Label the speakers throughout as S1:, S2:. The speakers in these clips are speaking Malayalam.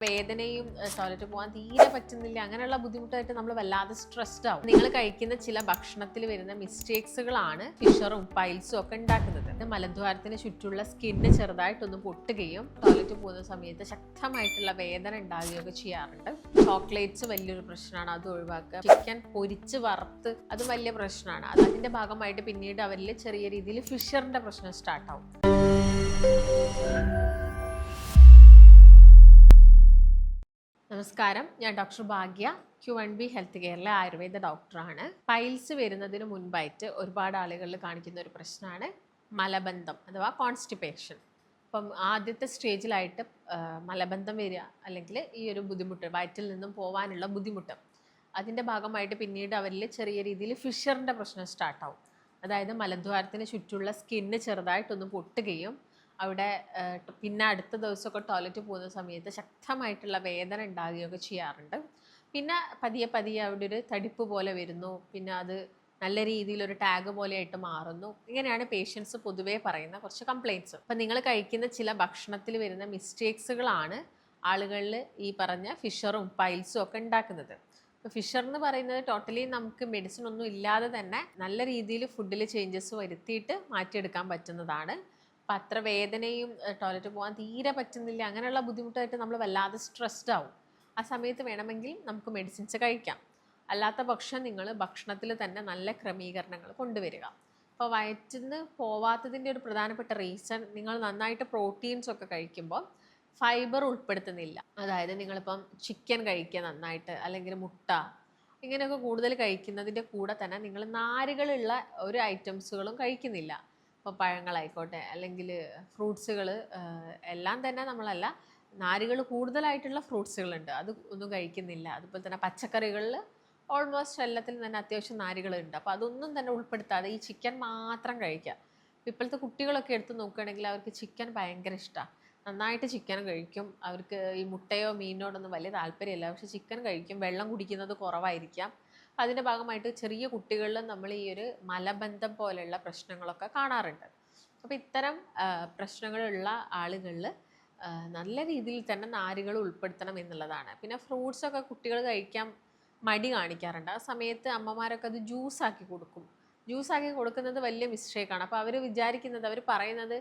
S1: വേദനയും ടോയ്ലറ്റ് പോകാൻ തീരെ പറ്റുന്നില്ല, അങ്ങനെയുള്ള ബുദ്ധിമുട്ടായിട്ട് നമ്മൾ വല്ലാതെ സ്ട്രെസ്ഡ് ആവും. നിങ്ങൾ കഴിക്കുന്ന ചില ഭക്ഷണത്തിൽ വരുന്ന മിസ്റ്റേക്സുകളാണ് ഫിഷറും പൈൽസും ഒക്കെ ഉണ്ടാക്കുന്നത്. മലദ്വാരത്തിന് ചുറ്റുള്ള സ്കിന്ന് ചെറുതായിട്ടൊന്ന് പൊട്ടുകയും ടോയ്ലറ്റ് പോകുന്ന സമയത്ത് ശക്തമായിട്ടുള്ള വേദന ഉണ്ടാവുകയൊക്കെ ചെയ്യാറുണ്ട്. ചോക്ലേറ്റ്സ് വലിയൊരു പ്രശ്നമാണ്, അത് ഒഴിവാക്കുക. ചിക്കൻ പൊരിച്ച് വറുത്ത് അത് വലിയ പ്രശ്നമാണ്. അതിന്റെ ഭാഗമായിട്ട് പിന്നീട് അവരിൽ ചെറിയ രീതിയിൽ ഫിഷറിന്റെ പ്രശ്നം സ്റ്റാർട്ടാവും. നമസ്കാരം, ഞാൻ ഡോക്ടർ ഭാഗ്യ, Q1B ഹെൽത്ത് കെയറിലെ ആയുർവേദ ഡോക്ടറാണ്. പൈൽസ് വരുന്നതിന് മുൻപായിട്ട് ഒരുപാട് ആളുകളിൽ കാണിക്കുന്ന ഒരു പ്രശ്നമാണ് മലബന്ധം അഥവാ കോൺസ്റ്റിപ്പേഷൻ. അപ്പം ആദ്യത്തെ സ്റ്റേജിലായിട്ട് മലബന്ധം വരിക, അല്ലെങ്കിൽ ഈ ഒരു ബുദ്ധിമുട്ട് വയറ്റിൽ നിന്നും പോകാനുള്ള ബുദ്ധിമുട്ട്, അതിൻ്റെ ഭാഗമായിട്ട് പിന്നീട് അവരിൽ ചെറിയ രീതിയിൽ ഫിഷറിൻ്റെ പ്രശ്നം സ്റ്റാർട്ടാവും. അതായത് മലദ്വാരത്തിന് ചുറ്റുള്ള സ്കിന്ന് ചെറുതായിട്ടൊന്ന് പൊട്ടുകയും അവിടെ പിന്നെ അടുത്ത ദിവസമൊക്കെ ടോയ്ലറ്റ് പോകുന്ന സമയത്ത് ശക്തമായിട്ടുള്ള വേദന ഉണ്ടാകുകയൊക്കെ ചെയ്യാറുണ്ട്. പിന്നെ പതിയെ പതിയെ അവിടെ ഒരു തടിപ്പ് പോലെ വരുന്നു, പിന്നെ അത് നല്ല രീതിയിലൊരു ടാഗ് പോലെയായിട്ട് മാറുന്നു. ഇങ്ങനെയാണ് പേഷ്യൻസ് പൊതുവേ പറയുന്ന കുറച്ച് കംപ്ലയിൻറ്റ്സ്. അപ്പം നിങ്ങൾ കഴിക്കുന്ന ചില ഭക്ഷണത്തിൽ വരുന്ന മിസ്റ്റേക്സുകളാണ് ആളുകളിൽ ഈ പറഞ്ഞ ഫിഷറും പൈൽസും ഒക്കെ ഉണ്ടാക്കുന്നത്. ഇപ്പോൾ ഫിഷർ എന്ന് പറയുന്നത് ടോട്ടലി നമുക്ക് മെഡിസിൻ ഒന്നും ഇല്ലാതെ തന്നെ നല്ല രീതിയിൽ ഫുഡിൽ ചേഞ്ചസ് വരുത്തിയിട്ട് മാറ്റിയെടുക്കാൻ പറ്റുന്നതാണ്. അപ്പം അത്ര വേദനയും ടോയ്ലറ്റ് പോകാൻ തീരെ പറ്റുന്നില്ല, അങ്ങനെയുള്ള ബുദ്ധിമുട്ടായിട്ട് നമ്മൾ വല്ലാതെ സ്ട്രെസ്ഡ് ആവും. ആ സമയത്ത് വേണമെങ്കിൽ നമുക്ക് മെഡിസിൻസ് കഴിക്കാം. അല്ലാത്ത പക്ഷം നിങ്ങൾ ഭക്ഷണത്തിൽ തന്നെ നല്ല ക്രമീകരണങ്ങൾ കൊണ്ടുവരിക. അപ്പോൾ വയറ്റിൽ നിന്ന് പോവാത്തതിൻ്റെ ഒരു പ്രധാനപ്പെട്ട റീസൺ, നിങ്ങൾ നന്നായിട്ട് പ്രോട്ടീൻസ് ഒക്കെ കഴിക്കുമ്പോൾ ഫൈബർ ഉൾപ്പെടുത്തുന്നില്ല. അതായത് നിങ്ങളിപ്പം ചിക്കൻ കഴിക്കുക നന്നായിട്ട്, അല്ലെങ്കിൽ മുട്ട, ഇങ്ങനെയൊക്കെ കൂടുതൽ കഴിക്കുന്നതിൻ്റെ കൂടെ തന്നെ നിങ്ങൾ നാരുകളുള്ള ഒരു ഐറ്റംസുകളും കഴിക്കുന്നില്ല. ഇപ്പോൾ പഴങ്ങളായിക്കോട്ടെ, അല്ലെങ്കിൽ ഫ്രൂട്ട്സുകൾ, എല്ലാം തന്നെ നമ്മളല്ല, നാരുകൾ കൂടുതലായിട്ടുള്ള ഫ്രൂട്ട്സുകളുണ്ട്, അത് ഒന്നും കഴിക്കുന്നില്ല. അതുപോലെ തന്നെ പച്ചക്കറികളിൽ ഓൾമോസ്റ്റ് എല്ലാത്തിലും തന്നെ അത്യാവശ്യം നാരുകളുണ്ട്. അപ്പോൾ അതൊന്നും തന്നെ ഉൾപ്പെടുത്താതെ ഈ ചിക്കൻ മാത്രം കഴിക്കുക. ഇപ്പോഴത്തെ കുട്ടികളൊക്കെ എടുത്ത് നോക്കുകയാണെങ്കിൽ അവർക്ക് ചിക്കൻ ഭയങ്കര ഇഷ്ടമാണ്, നന്നായിട്ട് ചിക്കൻ കഴിക്കും. അവർക്ക് ഈ മുട്ടയോ മീനോടൊന്നും വലിയ താല്പര്യമില്ല, പക്ഷെ ചിക്കൻ കഴിക്കും. വെള്ളം കുടിക്കുന്നത് കുറവായിരിക്കാം. അതിൻ്റെ ഭാഗമായിട്ട് ചെറിയ കുട്ടികളിൽ നമ്മൾ ഈ ഒരു മലബന്ധം പോലെയുള്ള പ്രശ്നങ്ങളൊക്കെ കാണാറുണ്ട്. അപ്പോൾ ഇത്തരം പ്രശ്നങ്ങളുള്ള ആളുകളിൽ നല്ല രീതിയിൽ തന്നെ നാരുകൾ ഉൾപ്പെടുത്തണം എന്നുള്ളതാണ്. പിന്നെ ഫ്രൂട്ട്സൊക്കെ കുട്ടികൾ കഴിക്കാൻ മടി കാണിക്കാറുണ്ട്. ആ സമയത്ത് അമ്മമാരൊക്കെ അത് ജ്യൂസാക്കി കൊടുക്കും. ജ്യൂസാക്കി കൊടുക്കുന്നത് വലിയ മിസ്റ്റേക്കാണ്. അപ്പോൾ അവർ വിചാരിക്കുന്നത്, അവർ പറയുന്നത്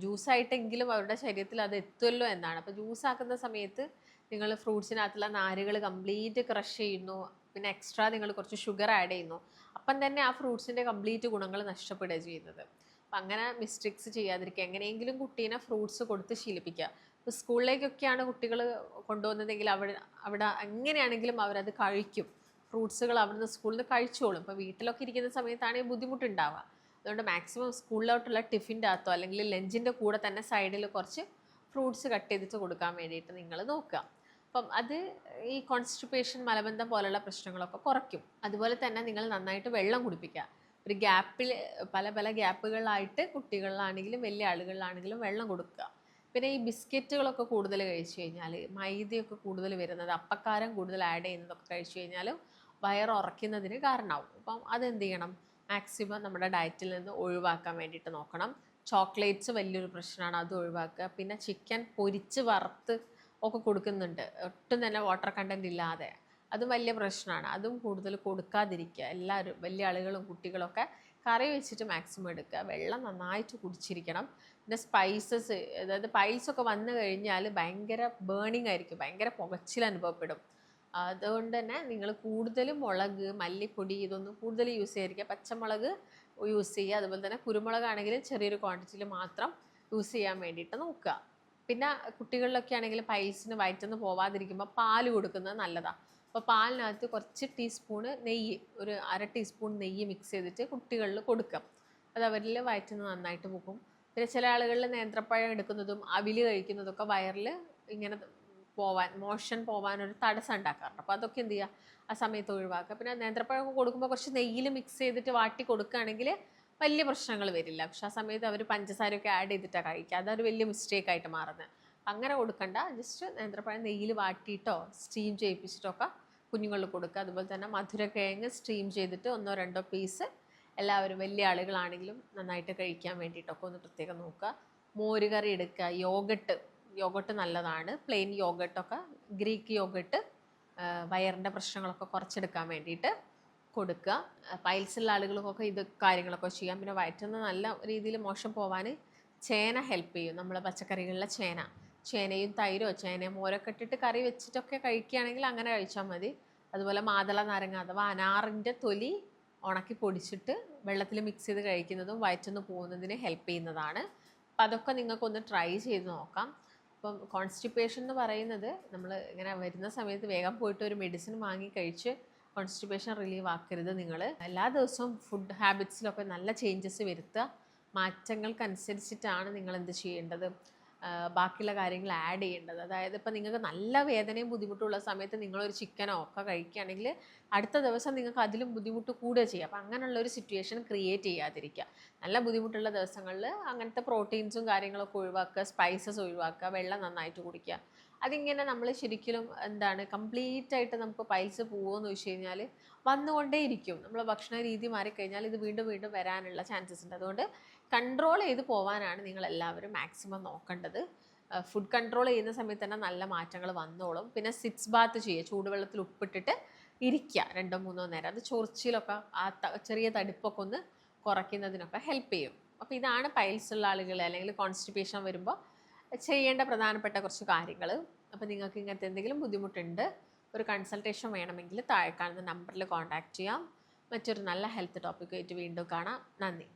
S1: ജ്യൂസായിട്ടെങ്കിലും അവരുടെ ശരീരത്തിൽ അത് എത്തുമല്ലോ എന്നാണ്. അപ്പോൾ ജ്യൂസാക്കുന്ന സമയത്ത് നിങ്ങൾ ഫ്രൂട്ട്സിനകത്തുള്ള നാരുകൾ കംപ്ലീറ്റ് ക്രഷ് ചെയ്യുന്നു, പിന്നെ എക്സ്ട്രാ നിങ്ങൾ കുറച്ച് ഷുഗർ ആഡ് ചെയ്യുന്നു. അപ്പം തന്നെ ആ ഫ്രൂട്ട്സിൻ്റെ കംപ്ലീറ്റ് ഗുണങ്ങൾ നഷ്ടപ്പെടുകയാണ് ചെയ്യുന്നത്. അപ്പം അങ്ങനെ മിസ്റ്റേക്സ് ചെയ്യാതിരിക്കുക. എങ്ങനെയെങ്കിലും കുട്ടീനെ ഫ്രൂട്ട്സ് കൊടുത്ത് ശീലിപ്പിക്കുക. ഇപ്പോൾ സ്കൂളിലേക്കൊക്കെയാണ് കുട്ടികൾ കൊണ്ടുപോകുന്നതെങ്കിൽ അവിടെ എങ്ങനെയാണെങ്കിലും അവരത് കഴിക്കും. ഫ്രൂട്ട്സുകൾ അവിടുന്ന് സ്കൂളിൽ നിന്ന് കഴിച്ചോളും. ഇപ്പോൾ വീട്ടിലൊക്കെ ഇരിക്കുന്ന സമയത്താണ് ബുദ്ധിമുട്ടുണ്ടാവുക. അതുകൊണ്ട് മാക്സിമം സ്കൂളിലോട്ടുള്ള ടിഫിൻ്റെ അകത്തോ അല്ലെങ്കിൽ ലഞ്ചിൻ്റെ കൂടെ തന്നെ സൈഡിൽ കുറച്ച് ഫ്രൂട്ട്സ് കട്ട് ചെയ്തിട്ട് കൊടുക്കാൻ വേണ്ടിയിട്ട് നിങ്ങൾ നോക്കുക. അപ്പം അത് ഈ കോൺസ്റ്റിപ്പേഷൻ, മലബന്ധം പോലുള്ള പ്രശ്നങ്ങളൊക്കെ കുറയ്ക്കും. അതുപോലെ തന്നെ നിങ്ങൾ നന്നായിട്ട് വെള്ളം കുടിപ്പിക്കുക. ഒരു ഗ്യാപ്പിൽ പല പല ഗ്യാപ്പുകളായിട്ട് കുട്ടികളിലാണെങ്കിലും വലിയ ആളുകളിലാണെങ്കിലും വെള്ളം കൊടുക്കുക. പിന്നെ ഈ ബിസ്ക്കറ്റുകളൊക്കെ കൂടുതൽ കഴിച്ചു കഴിഞ്ഞാൽ, മൈദയൊക്കെ കൂടുതൽ വരുന്നത്, അപ്പക്കാരം കൂടുതൽ ആഡ് ചെയ്യുന്നതൊക്കെ കഴിച്ചു കഴിഞ്ഞാലും വയറുറയ്ക്കുന്നതിന് കാരണമാവും. അപ്പം അതെന്ത് ചെയ്യണം, മാക്സിമം നമ്മുടെ ഡയറ്റിൽ നിന്ന് ഒഴിവാക്കാൻ വേണ്ടിയിട്ട് നോക്കണം. ചോക്ലേറ്റ്സ് വലിയൊരു പ്രശ്നമാണ്, അത് ഒഴിവാക്കുക. പിന്നെ ചിക്കൻ പൊരിച്ച് വറുത്ത് ഒക്കെ കൊടുക്കുന്നുണ്ട്, ഒട്ടും തന്നെ വാട്ടർ കണ്ടൻറ്റ് ഇല്ലാതെ, അതും വലിയ പ്രശ്നമാണ്. അതും കൂടുതൽ കൊടുക്കാതിരിക്കുക. എല്ലാവരും, വലിയ ആളുകളും കുട്ടികളൊക്കെ കറി വെച്ചിട്ട് മാക്സിമം എടുക്കുക. വെള്ളം നന്നായിട്ട് കുടിച്ചിരിക്കണം. പിന്നെ സ്പൈസസ്, അതായത് പൈൽസൊക്കെ വന്നു കഴിഞ്ഞാൽ ഭയങ്കര ബേണിംഗ് ആയിരിക്കും, ഭയങ്കര പുകച്ചിൽ അനുഭവപ്പെടും. അതുകൊണ്ട് തന്നെ നിങ്ങൾ കൂടുതൽ മുളക്, മല്ലിപ്പൊടി ഇതൊന്നും കൂടുതൽ യൂസ് ചെയ്യാതിരിക്കുക. പച്ചമുളക് യൂസ് ചെയ്യുക. അതുപോലെ തന്നെ കുരുമുളകാണെങ്കിൽ ചെറിയൊരു ക്വാണ്ടിറ്റിയിൽ മാത്രം യൂസ് ചെയ്യാൻ വേണ്ടിയിട്ട് നോക്കുക. പിന്നെ കുട്ടികളിലൊക്കെ ആണെങ്കിൽ പൈൽസിന് വയറ്റിന്ന് പോവാതിരിക്കുമ്പോൾ പാല് കൊടുക്കുന്നത് നല്ലതാണ്. അപ്പോൾ പാലിനകത്ത് കുറച്ച് ടീസ്പൂണ് നെയ്യ്, ഒരു 1/2 ടീസ്പൂൺ നെയ്യ് മിക്സ് ചെയ്തിട്ട് കുട്ടികളിൽ കൊടുക്കാം. അത് അവരിൽ വയറ്റിന്ന് നന്നായിട്ട് പോകും. പിന്നെ ചില ആളുകളിൽ നേന്ത്രപ്പഴം എടുക്കുന്നതും അവിൽ കഴിക്കുന്നതൊക്കെ വയറിൽ ഇങ്ങനെ മോഷൻ പോകാനൊരു തടസ്സം ഉണ്ടാക്കാറുണ്ട്. അപ്പോൾ അതൊക്കെ എന്ത് ചെയ്യുക, ആ സമയത്ത് ഒഴിവാക്കുക. പിന്നെ നേന്ത്രപ്പഴം കൊടുക്കുമ്പോൾ കുറച്ച് നെയ്യിൽ മിക്സ് ചെയ്തിട്ട് വാട്ടി കൊടുക്കുകയാണെങ്കിൽ വലിയ പ്രശ്നങ്ങൾ വരില്ല. പക്ഷെ ആ സമയത്ത് അവർ പഞ്ചസാരയൊക്കെ ആഡ് ചെയ്തിട്ടാണ് കഴിക്കുക. അതൊരു വലിയ മിസ്റ്റേക്കായിട്ട് മാറുന്നത്. അങ്ങനെ കൊടുക്കണ്ട. ജസ്റ്റ് നേന്ത്രപ്പഴം നെയ്യിൽ വാട്ടിയിട്ടോ സ്റ്റീം ചെയ്യിപ്പിച്ചിട്ടോ ഒക്കെ കുഞ്ഞുങ്ങളിൽ കൊടുക്കുക. അതുപോലെ തന്നെ മധുരക്കിഴങ്ങ് സ്റ്റീം ചെയ്തിട്ട് 1-2 പീസ് എല്ലാവരും, വലിയ ആളുകളാണെങ്കിലും നന്നായിട്ട് കഴിക്കാൻ വേണ്ടിയിട്ടൊക്കെ ഒന്ന് പ്രത്യേകം നോക്കുക. മോരുകറി എടുക്കുക. യോഗട്ട് യോഗട്ട് നല്ലതാണ്. പ്ലെയിൻ യോഗട്ടൊക്കെ, ഗ്രീക്ക് യോഗട്ട് വയറിൻ്റെ പ്രശ്നങ്ങളൊക്കെ കുറച്ചെടുക്കാൻ വേണ്ടിയിട്ട് കൊടുക്കുക. പൈൽസുള്ള ആളുകൾക്കൊക്കെ ഇത് കാര്യങ്ങളൊക്കെ ചെയ്യാം. പിന്നെ വയറ്റുന്ന നല്ല രീതിയിൽ മോശം പോവാൻ ചേന ഹെൽപ്പ് ചെയ്യും. നമ്മൾ പച്ചക്കറികളിലെ ചേനയും തൈരോ ചേനയും മോരൊക്കെ ഇട്ടിട്ട് കറി വെച്ചിട്ടൊക്കെ കഴിക്കുകയാണെങ്കിൽ അങ്ങനെ കഴിച്ചാൽ മതി. അതുപോലെ മാതള നാരങ്ങ അഥവാ അനാറിൻ്റെ തൊലി ഉണക്കി പൊടിച്ചിട്ട് വെള്ളത്തിൽ മിക്സ് ചെയ്ത് കഴിക്കുന്നതും വയറ്റുന്ന് പോകുന്നതിന് ഹെൽപ്പ് ചെയ്യുന്നതാണ്. അപ്പം അതൊക്കെ നിങ്ങൾക്കൊന്ന് ട്രൈ ചെയ്ത് നോക്കാം. അപ്പം കോൺസ്റ്റിപ്പേഷൻ എന്ന് പറയുന്നത് നമ്മൾ ഇങ്ങനെ വരുന്ന സമയത്ത് വേഗം പോയിട്ട് ഒരു മെഡിസിൻ വാങ്ങി കഴിച്ച് കോൺസ്റ്റിപ്പേഷൻ റിലീവ് ആക്കരുത്. നിങ്ങൾ എല്ലാ ദിവസവും ഫുഡ് ഹാബിറ്റ്സിലൊക്കെ നല്ല ചേഞ്ചസ് വരുത്തുക. മാറ്റങ്ങൾക്കനുസരിച്ചിട്ടാണ് നിങ്ങൾ എന്ത് ചെയ്യേണ്ടത്, ബാക്കിയുള്ള കാര്യങ്ങൾ ആഡ് ചെയ്യേണ്ടത്. അതായത് ഇപ്പോൾ നിങ്ങൾക്ക് നല്ല വേദനയും ബുദ്ധിമുട്ടുള്ള സമയത്ത് നിങ്ങളൊരു ചിക്കനോ ഒക്കെ കഴിക്കുകയാണെങ്കിൽ അടുത്ത ദിവസം നിങ്ങൾക്ക് അതിലും ബുദ്ധിമുട്ട് കൂടുക ചെയ്യുക. അപ്പോൾ അങ്ങനെയുള്ളൊരു സിറ്റുവേഷൻ ക്രിയേറ്റ് ചെയ്യാതിരിക്കുക. നല്ല ബുദ്ധിമുട്ടുള്ള ദിവസങ്ങളിൽ അങ്ങനത്തെ പ്രോട്ടീൻസും കാര്യങ്ങളൊക്കെ ഒഴിവാക്കുക, സ്പൈസസ് ഒഴിവാക്കുക, വെള്ളം നന്നായിട്ട് കുടിക്കുക. അതിങ്ങനെ നമ്മൾ ശരിക്കും എന്താണ് കംപ്ലീറ്റ് ആയിട്ട് നമുക്ക് പൈൽസ് പോവുമെന്ന് വെച്ച് കഴിഞ്ഞാൽ വന്നുകൊണ്ടേയിരിക്കും. നമ്മൾ ഭക്ഷണ രീതി മാറിക്കഴിഞ്ഞാൽ ഇത് വീണ്ടും വീണ്ടും വരാനുള്ള ചാൻസസ് ഉണ്ട്. അതുകൊണ്ട് കൺട്രോൾ ചെയ്ത് പോകാനാണ് നിങ്ങളെല്ലാവരും മാക്സിമം നോക്കേണ്ടത്. ഫുഡ് കൺട്രോൾ ചെയ്യുന്ന സമയത്ത് തന്നെ നല്ല മാറ്റങ്ങൾ വന്നോളും. പിന്നെ സിറ്റ്സ് ബാത്ത് ചെയ്യുക, ചൂടുവെള്ളത്തിൽ ഉപ്പിട്ടിട്ട് ഇരിക്കുക 2-3 നേരം. അത് ചൊറിച്ചിലൊക്കെ ആ ചെറിയ തടുപ്പൊക്കെ ഒന്ന് കുറയ്ക്കുന്നതിനൊക്കെ ഹെൽപ്പ് ചെയ്യും. അപ്പോൾ ഇതാണ് പൈൽസ് ഉള്ള ആളുകൾ അല്ലെങ്കിൽ കോൺസ്റ്റിപ്പേഷൻ വരുമ്പോൾ ചെയ്യേണ്ട പ്രധാനപ്പെട്ട കുറച്ച് കാര്യങ്ങൾ. അപ്പോൾ നിങ്ങൾക്ക് ഇങ്ങനത്തെ എന്തെങ്കിലും ബുദ്ധിമുട്ടുണ്ട്, ഒരു കൺസൾട്ടേഷൻ വേണമെങ്കിൽ താഴെ കാണുന്ന നമ്പറിൽ കോൺടാക്റ്റ് ചെയ്യാം. മറ്റൊരു നല്ല ഹെൽത്ത് ടോപ്പിക്കായിട്ട് വീണ്ടും കാണാം. നന്ദി.